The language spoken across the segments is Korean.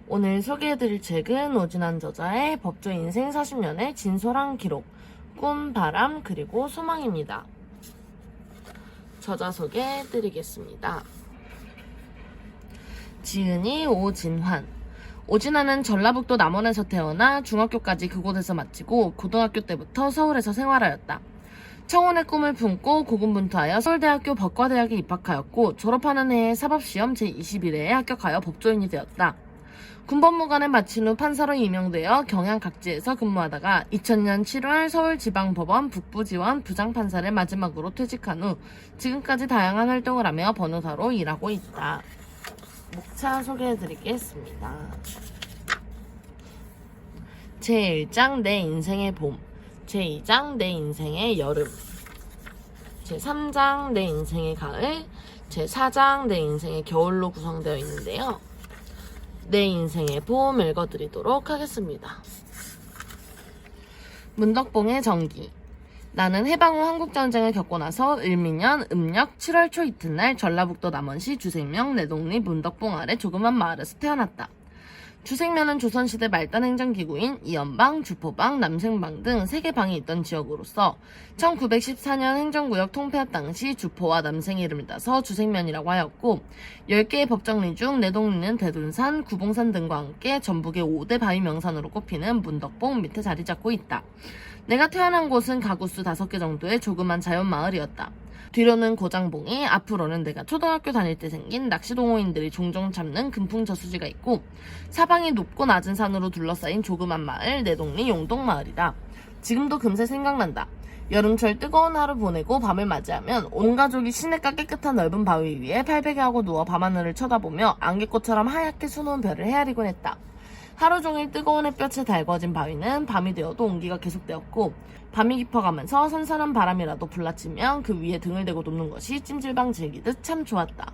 오늘 소개해드릴 책은 오진환 저자의 법조 인생 40년의 진솔한 기록, 꿈, 바람, 그리고 소망입니다. 저자 소개해드리겠습니다. 지은이 오진환. 오진환은 전라북도 남원에서 태어나 중학교까지 그곳에서 마치고 고등학교 때부터 서울에서 생활하였다. 청혼의 꿈을 품고 고군분투하여 서울대학교 법과대학에 입학하였고 졸업하는 해에 사법시험 제21회에 합격하여 법조인이 되었다. 군법무관을 마친 후 판사로 임용되어 경양 각지에서 근무하다가 2000년 7월 서울지방법원 북부지원 부장판사를 마지막으로 퇴직한 후 지금까지 다양한 활동을 하며 변호사로 일하고 있다. 목차 소개해드리겠습니다. 제1장 내 인생의 봄, 제2장 내 인생의 여름, 제3장 내 인생의 가을, 제4장 내 인생의 겨울로 구성되어 있는데요. 내 인생의 봄 읽어드리도록 하겠습니다. 문덕봉의 전기. 나는 해방 후 한국전쟁을 겪고 나서 을미년 음력 7월 초 이튿날 전라북도 남원시 주생면 내동리 문덕봉 아래 조그만 마을에서 태어났다. 주생면은 조선시대 말단 행정기구인 이연방, 주포방, 남생방 등 3개 방이 있던 지역으로서 1914년 행정구역 통폐합 당시 주포와 남생의 이름을 따서 주생면이라고 하였고 10개의 법정리 중 내동리는 대둔산, 구봉산 등과 함께 전북의 5대 바위 명산으로 꼽히는 문덕봉 밑에 자리 잡고 있다. 내가 태어난 곳은 가구수 5개 정도의 조그만 자연마을이었다. 뒤로는 고장봉이, 앞으로는 내가 초등학교 다닐 때 생긴 낚시동호인들이 종종 잡는 금풍저수지가 있고 사방이 높고 낮은 산으로 둘러싸인 조그만 마을 내동리 용동마을이다. 지금도 금세 생각난다. 여름철 뜨거운 하루 보내고 밤을 맞이하면 온 가족이 시냇가 깨끗한 넓은 바위 위에 팔베개하고 누워 밤하늘을 쳐다보며 안개꽃처럼 하얗게 수놓은 별을 헤아리곤 했다. 하루 종일 뜨거운 햇볕에 달궈진 바위는 밤이 되어도 온기가 계속되었고 밤이 깊어가면서 선선한 바람이라도 불라치면 그 위에 등을 대고 눕는 것이 찜질방 즐기듯 참 좋았다.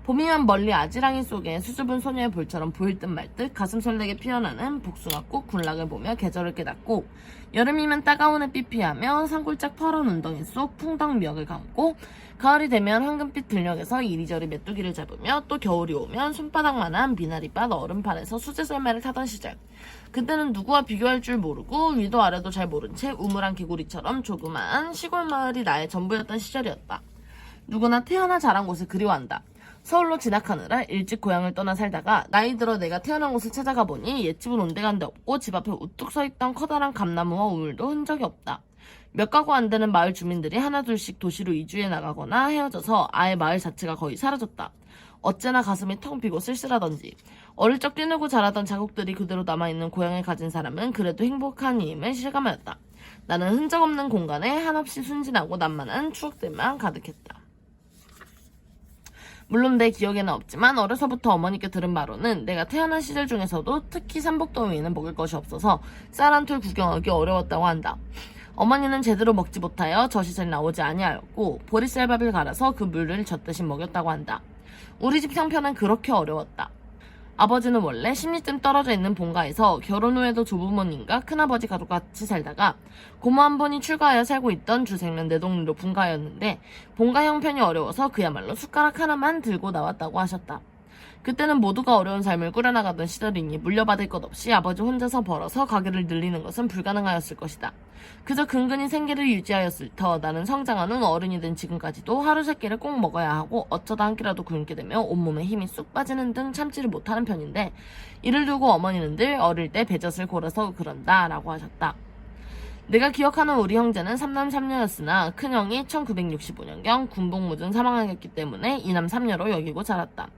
봄이면 멀리 아지랑이 속에 수줍은 소녀의 볼처럼 보일 듯 말 듯 가슴 설레게 피어나는 복숭아꽃 군락을 보며 계절을 깨닫고 여름이면 따가운 햇빛 피하며 산골짝 퍼런 운덩이 속 풍덩 미역을 감고 가을이 되면 황금빛 들녘에서 이리저리 메뚜기를 잡으며 또 겨울이 오면 손바닥만한 미나리밭 얼음판에서 수제 썰매를 타던 시절. 그때는 누구와 비교할 줄 모르고 위도 아래도 잘 모른 채 우물한 개구리처럼 조그만 시골 마을이 나의 전부였던 시절이었다. 누구나 태어나 자란 곳을 그리워한다. 서울로 진학하느라 일찍 고향을 떠나 살다가 나이 들어 내가 태어난 곳을 찾아가 보니 옛집은 온데간데 없고 집 앞에 우뚝 서있던 커다란 감나무와 우물도 흔적이 없다. 몇 가구 안 되는 마을 주민들이 하나둘씩 도시로 이주해 나가거나 헤어져서 아예 마을 자체가 거의 사라졌다. 어째나 가슴이 텅 비고 쓸쓸하던지 어릴 적 뛰놀고 자라던 자국들이 그대로 남아있는 고향을 가진 사람은 그래도 행복한 이임을 실감하였다. 나는 흔적 없는 공간에 한없이 순진하고 난만한 추억들만 가득했다. 물론 내 기억에는 없지만 어려서부터 어머니께 들은 바로는 내가 태어난 시절 중에서도 특히 삼복더위에는 먹을 것이 없어서 쌀 한 톨 구경하기 어려웠다고 한다. 어머니는 제대로 먹지 못하여 젖이 나오지 아니하였고 보리쌀밥을 갈아서 그 물을 젖 대신 먹였다고 한다. 우리 집 형편은 그렇게 어려웠다. 아버지는 원래 10리쯤 떨어져 있는 본가에서 결혼 후에도 조부모님과 큰아버지 가족과 같이 살다가 고모 한 분이 출가하여 살고 있던 주생면 내동리로 분가하였는데 본가 형편이 어려워서 그야말로 숟가락 하나만 들고 나왔다고 하셨다. 그때는 모두가 어려운 삶을 꾸려나가던 시절이니 물려받을 것 없이 아버지 혼자서 벌어서 가게를 늘리는 것은 불가능하였을 것이다. 그저 근근히 생계를 유지하였을 터 나는 성장한 후 어른이 된 지금까지도 하루 세 끼를 꼭 먹어야 하고 어쩌다 한 끼라도 굶게 되며 온몸에 힘이 쑥 빠지는 등 참지를 못하는 편인데 이를 두고 어머니는 늘 어릴 때 배젖을 골아서 그런다 라고 하셨다. 내가 기억하는 우리 형제는 3남 3녀였으나 큰형이 1965년경 군복무 중 사망하였기 때문에 2남 3녀로 여기고 자랐다.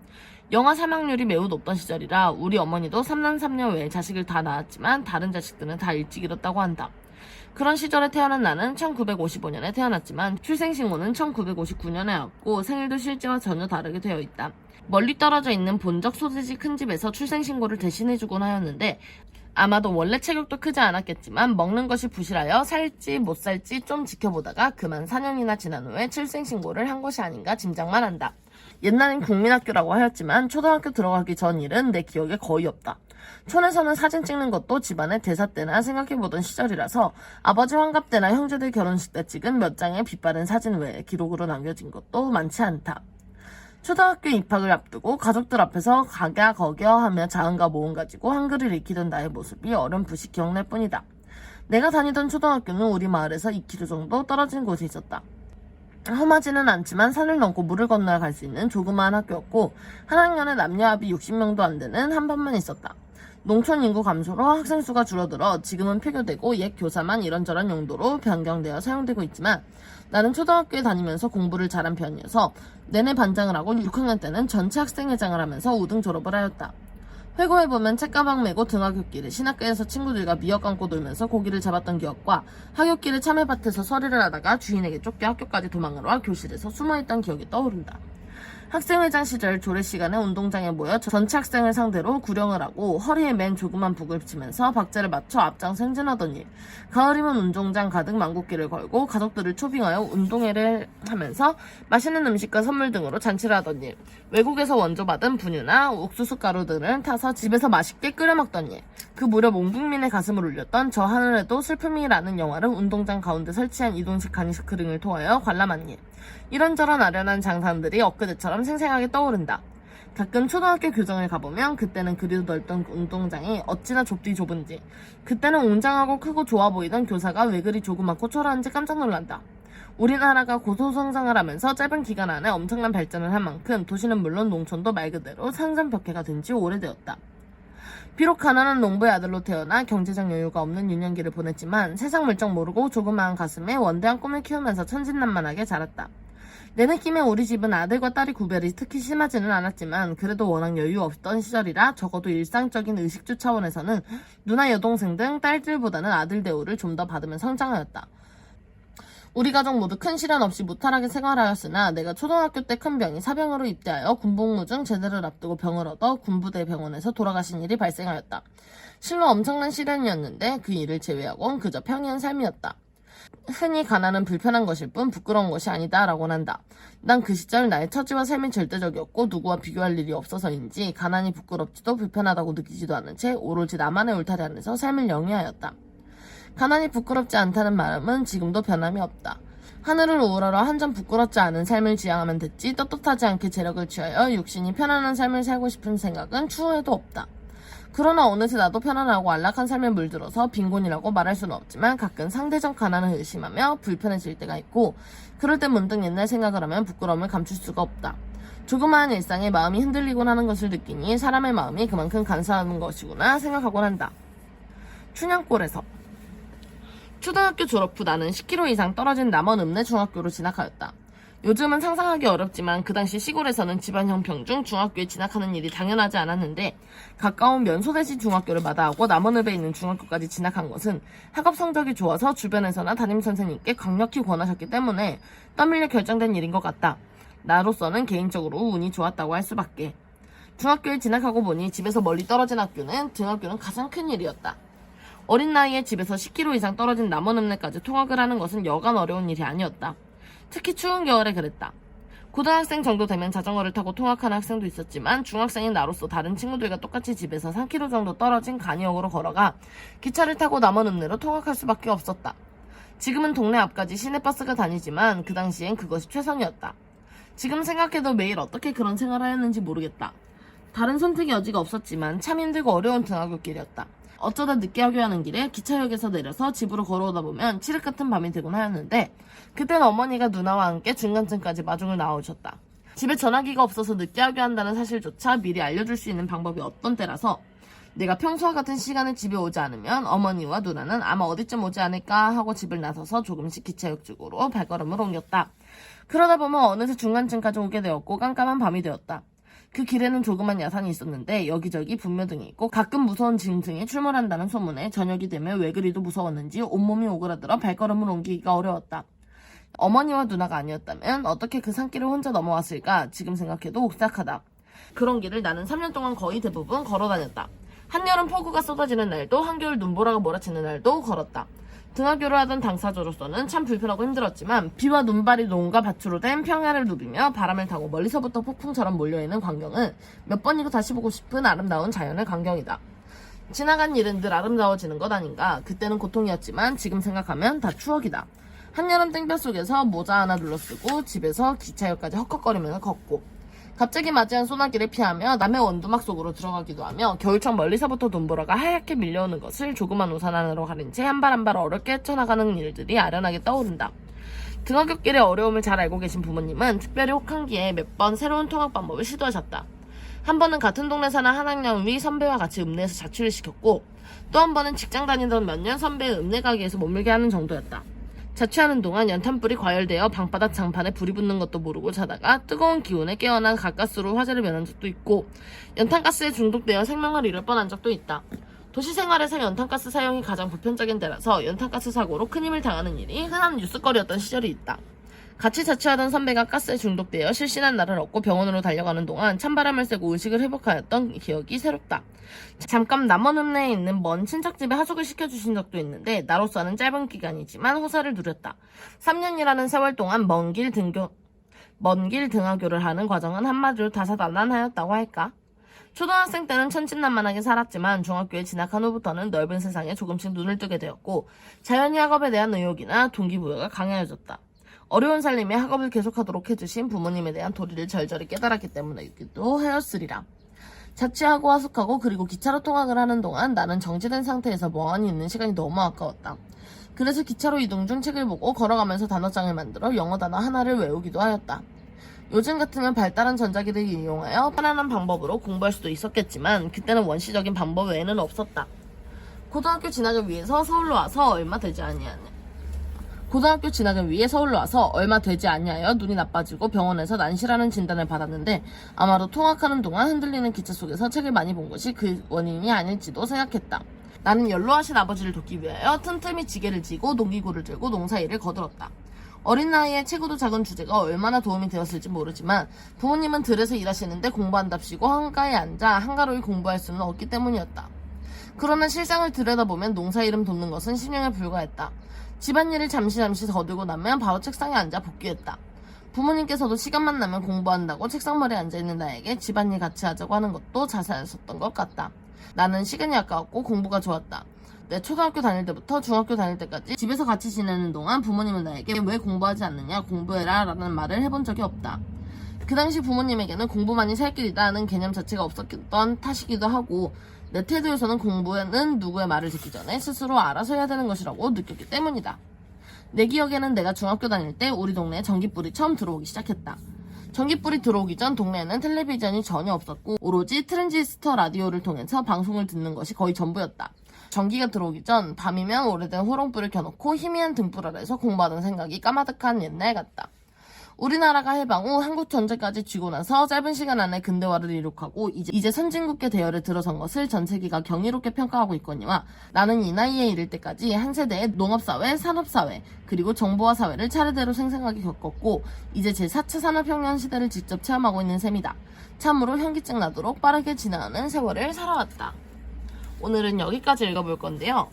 영아 사망률이 매우 높던 시절이라 우리 어머니도 3남 3녀 외에 자식을 다 낳았지만 다른 자식들은 다 일찍 잃었다고 한다. 그런 시절에 태어난 나는 1955년에 태어났지만 출생신고는 1959년에 하였고 생일도 실제와 전혀 다르게 되어 있다. 멀리 떨어져 있는 본적 소재지 큰 집에서 출생신고를 대신해주곤 하였는데 아마도 원래 체격도 크지 않았겠지만 먹는 것이 부실하여 살지 못 살지 좀 지켜보다가 그만 4년이나 지난 후에 출생신고를 한 것이 아닌가 짐작만 한다. 옛날엔 국민학교라고 하였지만 초등학교 들어가기 전 일은 내 기억에 거의 없다. 촌에서는 사진 찍는 것도 집안의 대사 때나 생각해보던 시절이라서 아버지 환갑 때나 형제들 결혼식 때 찍은 몇 장의 빛바랜 사진 외에 기록으로 남겨진 것도 많지 않다. 초등학교 입학을 앞두고 가족들 앞에서 가갸 거겨 하며 자음과 모음 가지고 한글을 익히던 나의 모습이 어렴풋이 기억날 뿐이다. 내가 다니던 초등학교는 우리 마을에서 2km 정도 떨어진 곳에 있었다. 험하지는 않지만 산을 넘고 물을 건너야 갈 수 있는 조그마한 학교였고 한 학년에 남녀 합이 60명도 안 되는 한 반만 있었다. 농촌 인구 감소로 학생 수가 줄어들어 지금은 폐교되고 옛 교사만 이런저런 용도로 변경되어 사용되고 있지만 나는 초등학교에 다니면서 공부를 잘한 편이어서 내내 반장을 하고 6학년 때는 전체 학생회장을 하면서 우등 졸업을 하였다. 회고해보면 책가방 메고 등하굣길에 신학교에서 친구들과 미역 감고 놀면서 고기를 잡았던 기억과 하굣길에 참외밭에서 서리를 하다가 주인에게 쫓겨 학교까지 도망을 와 교실에서 숨어있던 기억이 떠오른다. 학생회장 시절 조례 시간에 운동장에 모여 전체 학생을 상대로 구령을 하고 허리에 맨 조그만 북을 치면서 박자를 맞춰 앞장서 행진하던 일. 가을이면 운동장 가득 만국기를 걸고 가족들을 초빙하여 운동회를 하면서 맛있는 음식과 선물 등으로 잔치를 하던 일. 외국에서 원조받은 분유나 옥수수 가루 등을 타서 집에서 맛있게 끓여 먹던 일. 그 무렵 온 국민의 가슴을 울렸던 저 하늘에도 슬픔이라는 영화를 운동장 가운데 설치한 이동식 간이스크린을 통하여 관람한 일. 이런저런 아련한 장상들이 엊그제처럼 생생하게 떠오른다. 가끔 초등학교 교정을 가보면 그때는 그리도 넓던 운동장이 어찌나 좁디 좁은지, 그때는 웅장하고 크고 좋아 보이던 교사가 왜 그리 조그맣고 초라한지 깜짝 놀란다. 우리나라가 고소성장을 하면서 짧은 기간 안에 엄청난 발전을 한 만큼 도시는 물론 농촌도 말 그대로 상전벽해가 된 지 오래되었다. 비록 가난한 농부의 아들로 태어나 경제적 여유가 없는 유년기를 보냈지만 세상 물정 모르고 조그마한 가슴에 원대한 꿈을 키우면서 천진난만하게 자랐다. 내 느낌에 우리 집은 아들과 딸의 구별이 특히 심하지는 않았지만 그래도 워낙 여유 없던 시절이라 적어도 일상적인 의식주 차원에서는 누나 여동생 등 딸들보다는 아들 대우를 좀 더 받으며 성장하였다. 우리 가족 모두 큰 시련 없이 무탈하게 생활하였으나 내가 초등학교 때 큰 병이 사병으로 입대하여 군복무 중 제대를 앞두고 병을 얻어 군부대 병원에서 돌아가신 일이 발생하였다. 실로 엄청난 시련이었는데 그 일을 제외하고는 그저 평이한 삶이었다. 흔히 가난은 불편한 것일 뿐 부끄러운 것이 아니다 라고는 한다. 난 그 시절 나의 처지와 삶이 절대적이었고 누구와 비교할 일이 없어서인지 가난이 부끄럽지도 불편하다고 느끼지도 않은 채 오로지 나만의 울타리 안에서 삶을 영위하였다. 가난이 부끄럽지 않다는 마음은 지금도 변함이 없다. 하늘을 우러러 한 점 부끄럽지 않은 삶을 지향하면 됐지 떳떳하지 않게 재력을 취하여 육신이 편안한 삶을 살고 싶은 생각은 추후에도 없다. 그러나 어느새 나도 편안하고 안락한 삶에 물들어서 빈곤이라고 말할 수는 없지만 가끔 상대적 가난을 의심하며 불편해질 때가 있고 그럴 때 문득 옛날 생각을 하면 부끄러움을 감출 수가 없다. 조그마한 일상에 마음이 흔들리곤 하는 것을 느끼니 사람의 마음이 그만큼 간사한 것이구나 생각하곤 한다. 춘향골에서 초등학교 졸업 후 나는 10km 이상 떨어진 남원 읍내 중학교로 진학하였다. 요즘은 상상하기 어렵지만 그 당시 시골에서는 집안 형평 중 중학교에 진학하는 일이 당연하지 않았는데 가까운 면소대시 중학교를 마다하고 남원읍에 있는 중학교까지 진학한 것은 학업 성적이 좋아서 주변에서나 담임선생님께 강력히 권하셨기 때문에 떠밀려 결정된 일인 것 같다. 나로서는 개인적으로 운이 좋았다고 할 수밖에. 중학교에 진학하고 보니 집에서 멀리 떨어진 학교는 등하교는 가장 큰 일이었다. 어린 나이에 집에서 10km 이상 떨어진 남원읍내까지 통학을 하는 것은 여간 어려운 일이 아니었다. 특히 추운 겨울에 그랬다. 고등학생 정도 되면 자전거를 타고 통학하는 학생도 있었지만 중학생인 나로서 다른 친구들과 똑같이 집에서 3km 정도 떨어진 간이역으로 걸어가 기차를 타고 남원읍내로 통학할 수밖에 없었다. 지금은 동네 앞까지 시내버스가 다니지만 그 당시엔 그것이 최선이었다. 지금 생각해도 매일 어떻게 그런 생활을 하였는지 모르겠다. 다른 선택의 여지가 없었지만 참 힘들고 어려운 등하굣길이었다. 어쩌다 늦게 하교하는 길에 기차역에서 내려서 집으로 걸어오다 보면 칠흑 같은 밤이 되곤 하였는데 그땐 어머니가 누나와 함께 중간층까지 마중을 나와주셨다. 집에 전화기가 없어서 늦게 하교한다는 사실조차 미리 알려줄 수 있는 방법이 없던 때라서 내가 평소와 같은 시간에 집에 오지 않으면 어머니와 누나는 아마 어디쯤 오지 않을까 하고 집을 나서서 조금씩 기차역 쪽으로 발걸음을 옮겼다. 그러다 보면 어느새 중간층까지 오게 되었고 깜깜한 밤이 되었다. 그 길에는 조그만 야산이 있었는데 여기저기 분묘등이 있고 가끔 무서운 짐승이 출몰한다는 소문에 저녁이 되면 왜 그리도 무서웠는지 온몸이 오그라들어 발걸음을 옮기기가 어려웠다. 어머니와 누나가 아니었다면 어떻게 그 산길을 혼자 넘어왔을까 지금 생각해도 옥삭하다. 그런 길을 나는 3년 동안 거의 대부분 걸어다녔다. 한여름 폭우가 쏟아지는 날도 한겨울 눈보라가 몰아치는 날도 걸었다. 등하교를 하던 당사자로서는 참 불편하고 힘들었지만 비와 눈발이 농과 밭으로 된 평야를 누비며 바람을 타고 멀리서부터 폭풍처럼 몰려있는 광경은 몇 번이고 다시 보고 싶은 아름다운 자연의 광경이다. 지나간 일은 늘 아름다워지는 것 아닌가. 그때는 고통이었지만 지금 생각하면 다 추억이다. 한여름 땡볕 속에서 모자 하나 둘러쓰고 집에서 기차역까지 헉헉거리면서 걷고 갑자기 맞이한 소나기를 피하며 남의 원두막 속으로 들어가기도 하며 겨울철 멀리서부터 눈보라가 하얗게 밀려오는 것을 조그만 우산 안으로 가린 채 한 발 한 발 어렵게 헤쳐나가는 일들이 아련하게 떠오른다. 등하굣길의 어려움을 잘 알고 계신 부모님은 특별히 혹한기에 몇 번 새로운 통학 방법을 시도하셨다. 한 번은 같은 동네 사는 한 학년 위 선배와 같이 읍내에서 자취를 시켰고, 또 한 번은 직장 다니던 몇 년 선배의 읍내 가게에서 머물게 하는 정도였다. 자취하는 동안 연탄불이 과열되어 방바닥 장판에 불이 붙는 것도 모르고 자다가 뜨거운 기운에 깨어난 가까스로 화재를 면한 적도 있고, 연탄가스에 중독되어 생명을 잃을 뻔한 적도 있다. 도시 생활에서 연탄가스 사용이 가장 보편적인 데라서 연탄가스 사고로 큰 힘을 당하는 일이 흔한 뉴스거리였던 시절이 있다. 같이 자취하던 선배가 가스에 중독되어 실신한 날을 얻고 병원으로 달려가는 동안 찬바람을 쐬고 의식을 회복하였던 기억이 새롭다. 잠깐 남원 읍내에 있는 먼 친척집에 하숙을 시켜주신 적도 있는데 나로서는 짧은 기간이지만 호사를 누렸다. 3년이라는 세월 동안 먼 길 등하교를 하는 과정은 한마디로 다사다난하였다고 할까? 초등학생 때는 천진난만하게 살았지만 중학교에 진학한 후부터는 넓은 세상에 조금씩 눈을 뜨게 되었고, 자연히 학업에 대한 의욕이나 동기부여가 강해졌다. 어려운 살림에 학업을 계속하도록 해주신 부모님에 대한 도리를 절절히 깨달았기 때문이기도 하였으리라. 자취하고 하숙하고 그리고 기차로 통학을 하는 동안 나는 정지된 상태에서 멍하니 있는 시간이 너무 아까웠다. 그래서 기차로 이동 중 책을 보고 걸어가면서 단어장을 만들어 영어 단어 하나를 외우기도 하였다. 요즘 같으면 발달한 전자기를 이용하여 편안한 방법으로 공부할 수도 있었겠지만 그때는 원시적인 방법 외에는 없었다. 고등학교 진학을 위해 서울로 와서 얼마 되지 아니하여 눈이 나빠지고 병원에서 난시라는 진단을 받았는데 아마도 통학하는 동안 흔들리는 기차 속에서 책을 많이 본 것이 그 원인이 아닐지도 생각했다. 나는 연로하신 아버지를 돕기 위하여 틈틈이 지게를 지고 농기구를 들고 농사일을 거들었다. 어린 나이에 체구도 작은 주제가 얼마나 도움이 되었을지 모르지만 부모님은 들에서 일하시는데 공부한답시고 한가에 앉아 한가로이 공부할 수는 없기 때문이었다. 그러나 실상을 들여다보면 농사일을 돕는 것은 신용에 불과했다. 집안일을 잠시 거들고 나면 바로 책상에 앉아 복귀했다. 부모님께서도 시간만 나면 공부한다고 책상머리에 앉아있는 나에게 집안일 같이 하자고 하는 것도 자세하셨던 것 같다. 나는 시간이 아까웠고 공부가 좋았다. 내 초등학교 다닐 때부터 중학교 다닐 때까지 집에서 같이 지내는 동안 부모님은 나에게 왜 공부하지 않느냐, 공부해라 라는 말을 해본 적이 없다. 그 당시 부모님에게는 공부만이 살 길이다 하는 개념 자체가 없었던 탓이기도 하고 내 태도에서는 공부는 누구의 말을 듣기 전에 스스로 알아서 해야 되는 것이라고 느꼈기 때문이다. 내 기억에는 내가 중학교 다닐 때 우리 동네에 전기불이 처음 들어오기 시작했다. 전기불이 들어오기 전 동네에는 텔레비전이 전혀 없었고 오로지 트랜지스터 라디오를 통해서 방송을 듣는 것이 거의 전부였다. 전기가 들어오기 전 밤이면 오래된 호롱불을 켜놓고 희미한 등불 아래서 공부하던 생각이 까마득한 옛날 같다. 우리나라가 해방 후 한국전쟁까지 쥐고 나서 짧은 시간 안에 근대화를 이룩하고 이제 선진국계 대열에 들어선 것을 전 세계가 경이롭게 평가하고 있거니와 나는 이 나이에 이를 때까지 한 세대의 농업사회, 산업사회, 그리고 정보화사회를 차례대로 생생하게 겪었고 이제 제4차 산업혁명 시대를 직접 체험하고 있는 셈이다. 참으로 현기증 나도록 빠르게 지나가는 세월을 살아왔다. 오늘은 여기까지 읽어볼 건데요.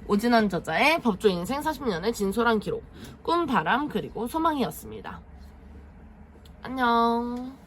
오진환 저자의 법조 인생 40년의 진솔한 기록, 꿈, 바람, 그리고 소망이었습니다. 안녕.